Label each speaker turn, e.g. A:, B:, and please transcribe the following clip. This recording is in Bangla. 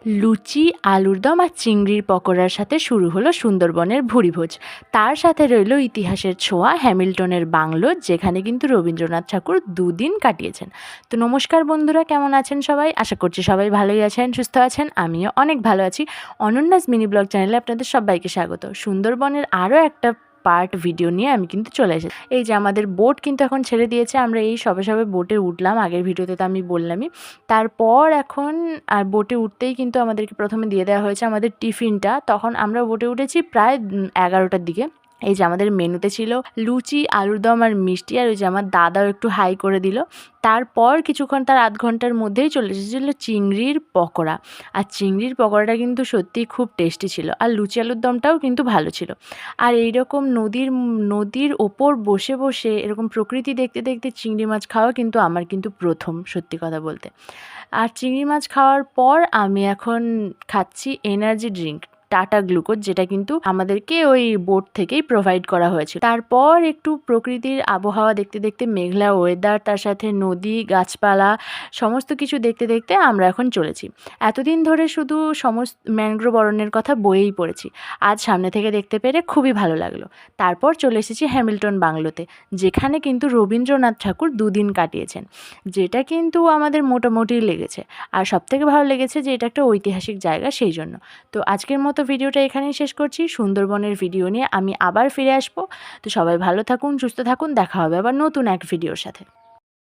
A: লুচি, আলুর দম আর চিংড়ির পকোড়ার সাথে শুরু হলো সুন্দরবনের ভুরিভোজ। তার সাথে রইল ইতিহাসের ছোঁয়া হ্যামিল্টনের বাংলো, যেখানে কিন্তু রবীন্দ্রনাথ ঠাকুর দুদিন কাটিয়েছেন। তো নমস্কার বন্ধুরা, কেমন আছেন সবাই? আশা করছি সবাই ভালোই আছেন, সুস্থ আছেন। আমিও অনেক ভালো আছি। অনন্যাস মিনি ব্লগ চ্যানেলে আপনাদের সবাইকে স্বাগত। সুন্দরবনের আরও একটা পার্ট ভিডিও নিয়ে আমি কিন্তু চলে এসেছি। এই যে আমাদের বোট কিন্তু এখন ছেড়ে দিয়েছে, আমরা এই সবে সবে বোটে উঠলাম। আগের ভিডিওতে তো আমি বললামই। তারপর এখন আর বোটে উঠতেই কিন্তু আমাদেরকে প্রথমে দিয়ে দেওয়া হয়েছে আমাদের টিফিনটা। তখন আমরা বোটে উঠেছি প্রায় 11টার দিকে। এই যে আমাদের মেনুতে ছিল লুচি, আলুর দম আর মিষ্টি, আর ওই যে আমার দাদাও একটু হাই করে দিল। তারপর কিছুক্ষণ, তার আধ ঘন্টার মধ্যেই চলে এসেছিলো চিংড়ির পকোড়া। আর চিংড়ির পকোড়াটা কিন্তু সত্যিই খুব টেস্টি ছিল, আর লুচি আলুর দমটাও কিন্তু ভালো ছিল। আর এইরকম নদীর ওপর বসে বসে এরকম প্রকৃতি দেখতে দেখতে চিংড়ি মাছ খাওয়া কিন্তু আমার কিন্তু প্রথম, সত্যি কথা বলতে। আর চিংড়ি মাছ খাওয়ার পর আমি এখন খাচ্ছি এনার্জি ড্রিঙ্ক টাটা গ্লুকোজ, যেটা কিন্তু আমাদেরকে ওই বোট থেকেই প্রোভাইড করা হয়েছিল। তারপর একটু প্রকৃতির আবহাওয়া দেখতে দেখতে, মেঘলা ওয়েদার, তার সাথে নদী, গাছপালা, সমস্ত কিছু দেখতে দেখতে আমরা এখন চলেছি। এতদিন ধরে শুধু সমস্ত ম্যানগ্রোভ অরণ্যের কথা বইয়েই পড়েছি, আজ সামনে থেকে দেখতে পেরে খুবই ভালো লাগলো। তারপর চলে এসেছি হ্যামিল্টন বাংলোতে, যেখানে কিন্তু রবীন্দ্রনাথ ঠাকুর দুদিন কাটিয়েছেন, যেটা কিন্তু আমাদের মোটামুটি লেগেছে। আর সবথেকে ভালো লেগেছে যে এটা একটা ঐতিহাসিক জায়গা, সেই জন্য। তো আজকের মতো ভিডিওটা এখানেই শেষ করছি। সুন্দরবনের ভিডিও নিয়ে আমি আবার ফিরে আসবো। তো সবাই ভালো থাকুন, সুস্থ থাকুন, দেখা হবে আবার নতুন এক ভিডিওর সাথে।